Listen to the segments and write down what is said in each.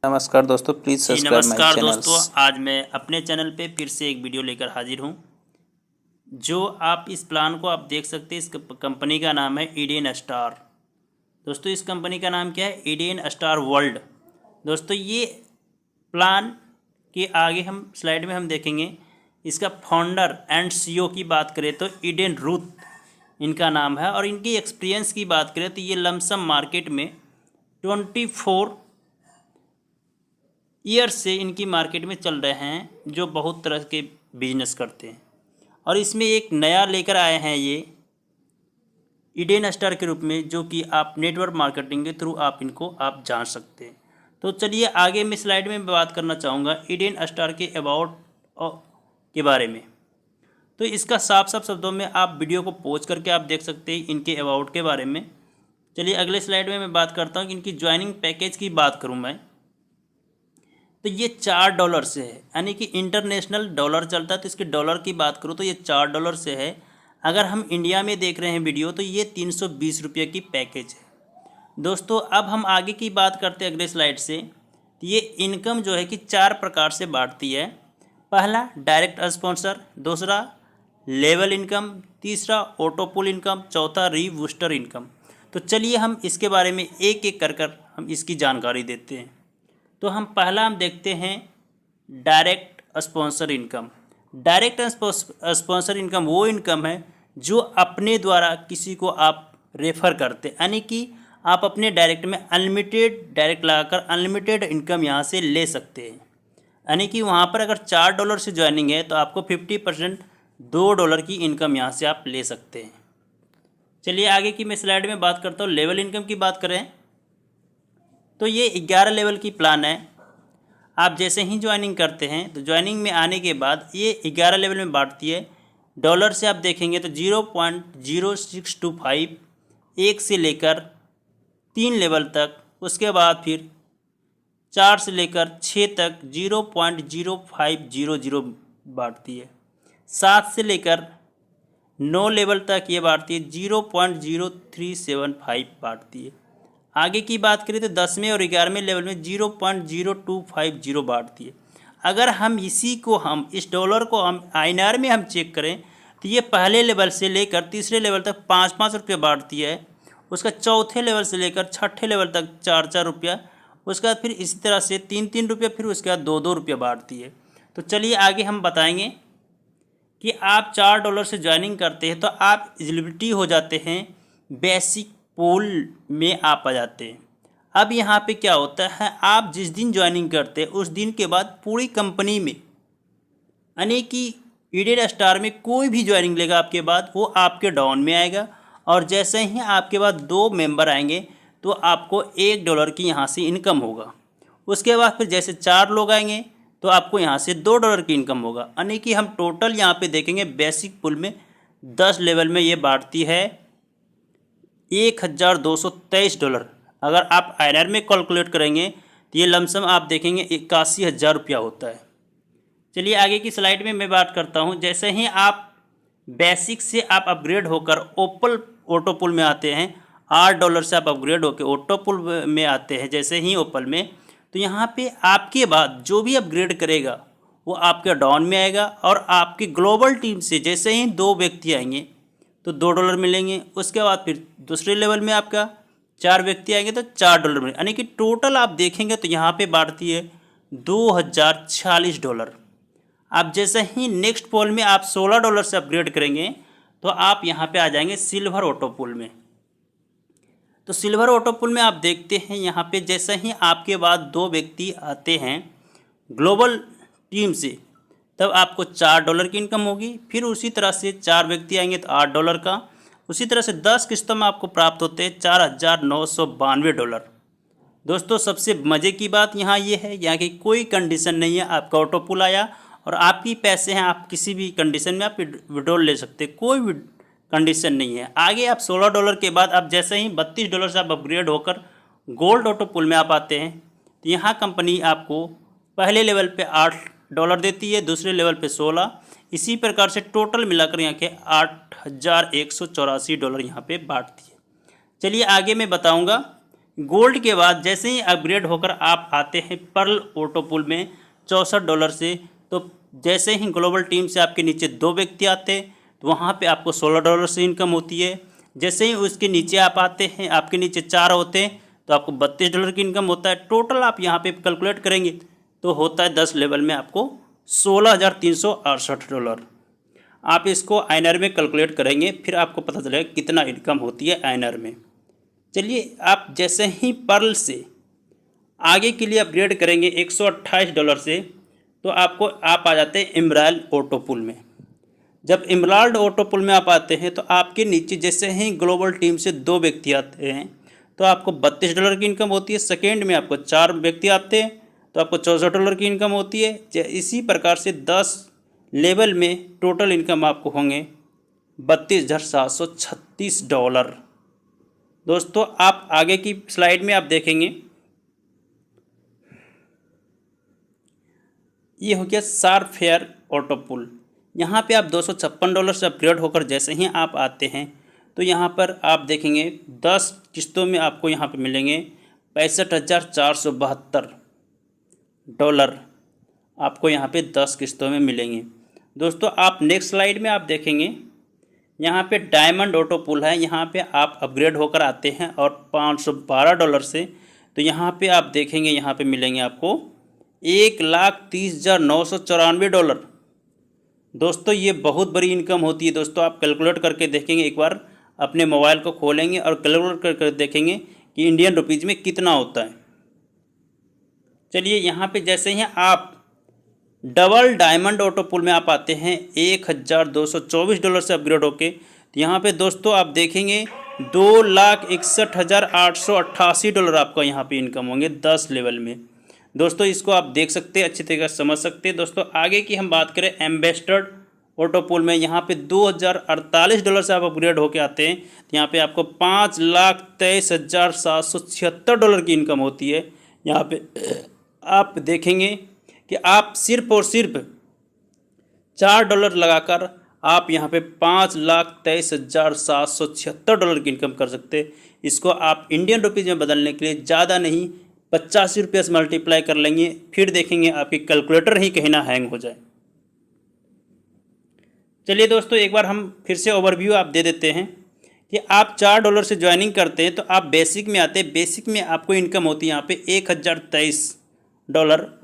नमस्कार दोस्तों, please ji subscribe my नमस्कार चैनल्स। दोस्तों, आज मैं अपने चैनल पे फिर से एक वीडियो लेकर हाजिर हूँ। जो आप इस प्लान को आप देख सकते हैं, इस कंपनी का नाम है ईडेन स्टार। दोस्तों इस कंपनी का नाम क्या है? Eden star world. दोस्तों ये प्लान के आगे हम स्लाइड में हम देखेंगे। इसका फाउंडर एंड सीईओ की बात करें तो ईडेन रूथ इनका नाम है, और इनकी एक्सपीरियंस की बात करें तो ये लमसम मार्केट में 24 ईयर से इनकी मार्केट में चल रहे हैं, जो बहुत तरह के बिजनेस करते हैं। और इसमें एक नया लेकर आए हैं ये ईडेन स्टार के रूप में, जो कि आप नेटवर्क मार्केटिंग के थ्रू आप इनको आप जान सकते हैं। तो चलिए आगे मैं स्लाइड में बात करना चाहूँगा ईडेन स्टार के अबाउट के बारे में। तो इसका साफ साफ शब्दों में आप वीडियो को पॉज करके आप देख सकते हैं इनके अबाउट के बारे में। चलिए अगले स्लाइड में मैं बात करता हूँ कि इनकी ज्वाइनिंग पैकेज की बात करूँ मैं, तो ये $4 से है, यानी कि इंटरनेशनल डॉलर चलता है, तो इसके डॉलर की बात करूँ तो ये $4 से है। अगर हम इंडिया में देख रहे हैं वीडियो तो ये 320 रुपये की पैकेज है। दोस्तों अब हम आगे की बात करते हैं अगले स्लाइड से। तो ये इनकम जो है कि 4 प्रकार से बांटती है। पहला डायरेक्ट स्पॉन्सर, दूसरा लेवल इनकम, तीसरा ऑटोपुल इनकम, चौथा रीबूस्टर इनकम। तो चलिए हम इसके बारे में एक एक कर हम इसकी जानकारी देते हैं। तो हम पहला हम देखते हैं direct sponsor income. Direct sponsor income वो इनकम है जो अपने द्वारा किसी को आप रेफ़र करते, यानी कि आप अपने डायरेक्ट में अनलिमिटेड डायरेक्ट लगाकर अनलिमिटेड इनकम यहाँ से ले सकते हैं। यानी कि वहाँ पर अगर $4 से ज्वाइनिंग है तो आपको 50% $2 की इनकम यहाँ से आप ले सकते हैं। चलिए आगे की मैं स्लाइड में बात करता हूँ। लेवल इनकम की बात करें तो ये 11 लेवल की प्लान है। आप जैसे ही ज्वाइनिंग करते हैं तो ज्वाइनिंग में आने के बाद ये 11 लेवल में बांटती है। डॉलर से आप देखेंगे तो 0.0625 1 से लेकर 3 लेवल तक, उसके बाद फिर 4 से लेकर 6 तक 0.0500 बांटती है। 7 से लेकर 9 लेवल तक ये बांटती है, 0.0375 बांटती है। आगे की बात करें तो 10वें और 11वें लेवल में 0.0250 बांटती है। अगर हम इसी को हम इस डॉलर को हम INR में हम चेक करें तो ये पहले लेवल से लेकर तीसरे लेवल तक 5-5 रुपये बांटती है। उसका चौथे लेवल से लेकर छठे लेवल तक 4-4 रुपया, उसके बाद फिर इसी तरह से 3-3 रुपये, फिर उसके बाद 2-2 रुपये बांटती है। तो चलिए आगे हम बताएंगे कि आप $4 से ज्वाइनिंग करते हैं तो आप एलिजिबिलिटी हो जाते हैं, बेसिक पूल में आप आ जाते हैं। अब यहाँ पे क्या होता है, आप जिस दिन ज्वाइनिंग करते हैं उस दिन के बाद पूरी कंपनी में, यानी कि ईडेन स्टार में कोई भी ज्वाइनिंग लेगा आपके बाद वो आपके डाउन में आएगा, और जैसे ही आपके बाद 2 मेंबर आएंगे तो आपको $1 की यहाँ से इनकम होगा। उसके बाद फिर जैसे 4 लोग आएंगे तो आपको यहाँ से $2 की इनकम होगा। यानी कि हम टोटल यहाँ पे देखेंगे बेसिक पुल में 10 लेवल में ये बांटती है $1223। अगर आप INR में कैलकुलेट करेंगे तो ये लमसम आप देखेंगे 81,000 रुपया होता है। चलिए आगे की स्लाइड में मैं बात करता हूँ। जैसे ही आप बेसिक से आप अपग्रेड होकर ऑटोपुल में आते हैं, $8 से आप अपग्रेड होकर ऑटोपुल में आते हैं जैसे ही ओपल में, तो यहाँ पे आपके बाद जो भी अपग्रेड करेगा वो आपके डाउन में आएगा, और आपकी ग्लोबल टीम से जैसे ही 2 व्यक्ति आएंगे तो $2 मिलेंगे। उसके बाद फिर दूसरे लेवल में आपका 4 व्यक्ति आएंगे तो $4 मिलेंगे। यानी कि टोटल आप देखेंगे तो यहाँ पे बांटती है $2046। आप जैसे ही नेक्स्ट पोल में आप $16 से अपग्रेड करेंगे तो आप यहाँ पे आ जाएंगे सिल्वर ऑटोपुल में। तो सिल्वर ऑटोपुल में आप देखते हैं यहाँ पे जैसे ही आपके बाद 2 व्यक्ति आते हैं ग्लोबल टीम से, तब आपको $4 की इनकम होगी। फिर उसी तरह से 4 व्यक्ति आएंगे तो $8 का, उसी तरह से 10 किस्तों में आपको प्राप्त होते हैं $4,992। दोस्तों सबसे मज़े की बात यहाँ ये है, यहाँ की कोई कंडीशन नहीं है। आपका ऑटोपुल आया और आपकी पैसे हैं, आप किसी भी कंडीशन में आप विड्रॉल ले सकते, कोई भी कंडीशन नहीं है। आगे आप $16 के बाद आप जैसे ही $32 से आप अपग्रेड होकर गोल्ड ऑटोपुल में आप आते हैं तो यहाँ कंपनी आपको पहले लेवल पे $8 देती है, दूसरे लेवल पे 16, इसी प्रकार से टोटल मिलाकर यहाँ के $8,184 यहाँ पे बांटती है। चलिए आगे मैं बताऊँगा गोल्ड के बाद जैसे ही अपग्रेड होकर आप आते हैं पर्ल ऑटो पूल में $64 से, तो जैसे ही ग्लोबल टीम से आपके नीचे 2 व्यक्ति आते हैं तो वहाँ पे आपको $16 से इनकम होती है। जैसे ही उसके नीचे आप आते हैं, आपके नीचे 4 होते हैं तो आपको $32 की इनकम होता है। टोटल आप यहाँ पे कैलकुलेट करेंगे तो होता है 10 लेवल में आपको $16,368। आप इसको आईएनआर में कैलकुलेट करेंगे फिर आपको पता चलेगा कितना इनकम होती है आईएनआर में। चलिए, आप जैसे ही पर्ल से आगे के लिए अपग्रेड करेंगे $128 से, तो आप आ जाते हैं एमराल्ड ऑटो पूल में। जब एमराल्ड ऑटो पूल में आप आते हैं तो आपके नीचे जैसे ही ग्लोबल टीम से 2 व्यक्ति आते हैं तो आपको $32 की इनकम होती है। सेकेंड में आपको 4 व्यक्ति आते हैं तो आपको $64 की इनकम होती है। इसी प्रकार से 10 लेवल में टोटल इनकम आपको होंगे $32,736। दोस्तों, आप आगे की स्लाइड में आप देखेंगे, ये हो गया शार्पफेयर ऑटो पूल। यहाँ पे आप $256 से अपग्रेड होकर जैसे ही आप आते हैं तो यहाँ पर आप देखेंगे 10 किस्तों में आपको यहाँ पे मिलेंगे $65,472 आपको यहाँ पे 10 किस्तों में मिलेंगे। दोस्तों, आप नेक्स्ट स्लाइड में आप देखेंगे, यहाँ पे डायमंड ऑटो पूल है। यहाँ पे आप अपग्रेड होकर आते हैं और $512 से, तो यहाँ पे आप देखेंगे यहाँ पे मिलेंगे आपको $1,30,994। दोस्तों, ये बहुत बड़ी इनकम होती है। दोस्तों, आप कैलकुलेट करके देखेंगे, एक बार अपने मोबाइल को खोलेंगे और कैलकुलेट करके देखेंगे कि इंडियन रुपीज़ में कितना होता है। चलिए, यहाँ पे जैसे ही आप डबल डायमंड ऑटो पूल में आप आते हैं $1,224 से अपग्रेड होके, तो यहाँ पे दोस्तों आप देखेंगे $2,61,888 आपका यहाँ पे इनकम होंगे 10 लेवल में। दोस्तों, इसको आप देख सकते हैं, अच्छी तरीके से समझ सकते हैं। दोस्तों, आगे की हम बात करें एम्बेसडर ऑटो पूल में, यहाँ पे $2,048 से आप अपग्रेड होके आते हैं तो यहाँ पे आपको $5,23,776 की इनकम होती है। यहाँ पे आप देखेंगे कि आप सिर्फ और सिर्फ $4 लगाकर आप यहाँ पे $5,23,776 की इनकम कर सकते हैं। इसको आप इंडियन रुपीज़ में बदलने के लिए ज़्यादा नहीं 85 रुपये से मल्टीप्लाई कर लेंगे, फिर देखेंगे आपकी कैलकुलेटर ही कहीं ना हैंग हो जाए। चलिए दोस्तों, एक बार हम फिर से ओवरव्यू आप दे देते हैं कि आप $4 से ज्वाइनिंग करते हैं तो आप बेसिक में आते हैं। बेसिक में आपको इनकम होती है यहाँ पे $1,023,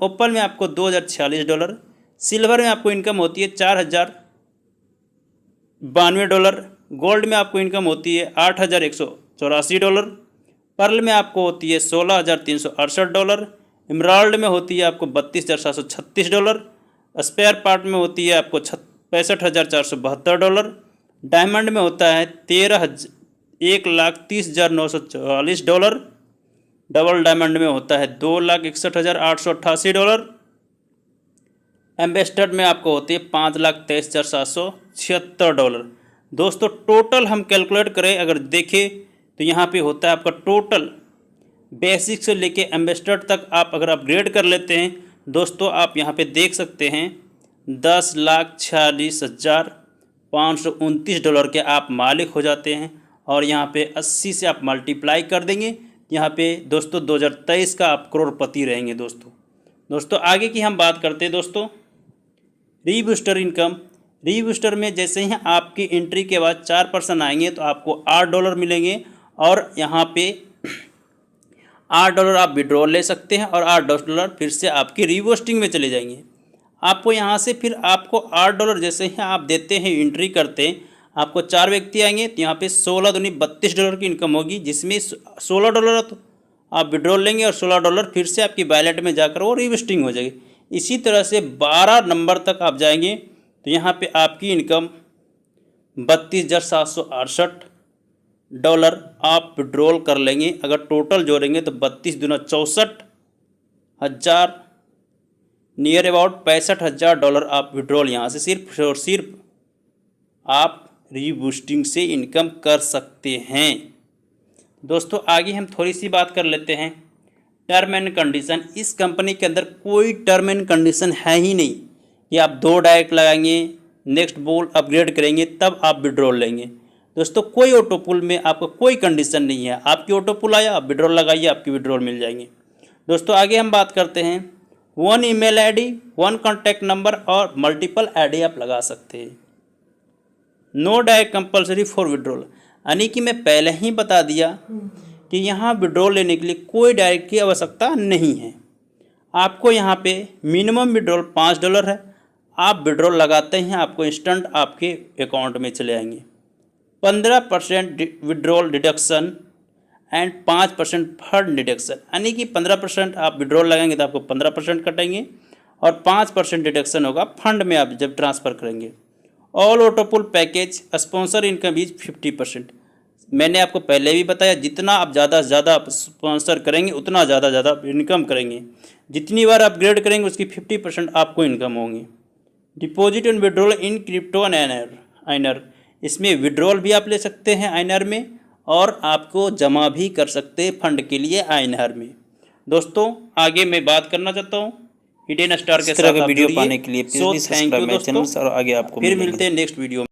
ओपन में आपको $2,046, सिल्वर में आपको इनकम होती है $4,092, गोल्ड में आपको इनकम होती है $8,184, पर्ल में आपको होती है $16,368, एमराल्ड में होती है आपको $32,736, स्पेयर पार्ट में होती है आपको $65,472, डायमंड में होता है $1,30,944, डबल डायमंड में होता है $2,61,888, एम्बेसडर में आपको होती है $5,23,776। दोस्तों, टोटल हम कैलकुलेट करें अगर देखें तो यहाँ पे होता है आपका टोटल बेसिक से लेके एम्बेसडर तक आप अगर अपग्रेड कर लेते हैं दोस्तों, आप यहाँ पे देख सकते हैं $10,46,529 के आप मालिक हो जाते हैं। और यहाँ पे 80 से आप मल्टीप्लाई कर देंगे, यहाँ पे दोस्तों 2023 का आप करोड़पति रहेंगे। दोस्तों आगे की हम बात करते हैं दोस्तों रीबूस्टर इनकम। रीबूस्टर में जैसे ही आपकी एंट्री के बाद 4% आएंगे तो आपको $8 मिलेंगे और यहाँ पे $8 आप विड्रॉल ले सकते हैं और $8 फिर से आपकी रीबूस्टिंग में चले जाएंगे। आपको यहाँ से फिर आपको $8 जैसे ही आप देते हैं एंट्री करते हैं आपको 4 व्यक्ति आएंगे तो यहाँ पे 16 दूनी $32 की इनकम होगी, जिसमें $16 तो आप विड्रॉल लेंगे और $16 फिर से आपकी वैलेट में जाकर वो रीबूस्टिंग हो जाएगी। इसी तरह से 12 नंबर तक आप जाएंगे तो यहाँ पे आपकी इनकम $32,768 आप विड्रॉल कर लेंगे। अगर टोटल जोड़ेंगे तो 32 दूना 64,000 नियर अबाउट $65,000 आप विड्रॉल यहाँ से सिर्फ और सिर्फ आप रीबूस्टिंग से इनकम कर सकते हैं। दोस्तों आगे हम थोड़ी सी बात कर लेते हैं टर्म एंड कंडीशन। इस कंपनी के अंदर कोई टर्म एंड कंडीशन है ही नहीं कि आप 2 डायरेक्ट लगाएंगे, नेक्स्ट बॉल अपग्रेड करेंगे तब आप विड्रॉल लेंगे। दोस्तों कोई ऑटो पुल में आपका कोई कंडीशन नहीं है, आपकी ऑटो पुल आया, आप विड्रॉल लगाइए, आपकी विड्रॉल मिल जाएंगे। दोस्तों आगे हम बात करते हैं, 1 ईमेल आईडी, 1 कॉन्टैक्ट नंबर और मल्टीपल आईडी आप लगा सकते हैं। No direct compulsory for withdrawal, यानी कि मैं पहले ही बता दिया कि यहाँ विड्रॉल लेने के लिए कोई डायरेक्ट की आवश्यकता नहीं है। आपको यहाँ पे मिनिमम विड्रॉल $5 है, आप विड्रॉल लगाते हैं आपको इंस्टेंट आपके अकाउंट में चले आएंगे। 15% withdrawal deduction and 5% fund deduction, यानी कि 15% आप विड्रॉल लगाएंगे तो आपको 15% कटेंगे और 5% डिडक्शन होगा फंड में आप जब ट्रांसफ़र करेंगे। All auto pool package sponsor income is 50%। मैंने आपको पहले भी बताया, जितना आप ज़्यादा से ज़्यादा स्पॉन्सर करेंगे उतना ज़्यादा इनकम करेंगे। जितनी बार अपग्रेड करेंगे उसकी 50% आपको इनकम होंगी। Deposit and withdrawal in crypto आइनर, इसमें विड्रॉल भी आप ले सकते हैं आइनर में और आपको जमा भी कर सकते हैं फंड के लिए आइनर में। दोस्तों आगे मैं बात करना चाहता हूँ हिडन स्टार के साथ वीडियो पाने के लिए प्लीज सब्सक्राइब माय चैनल और आगे आपको फिर मिलते हैं नेक्स्ट वीडियो में।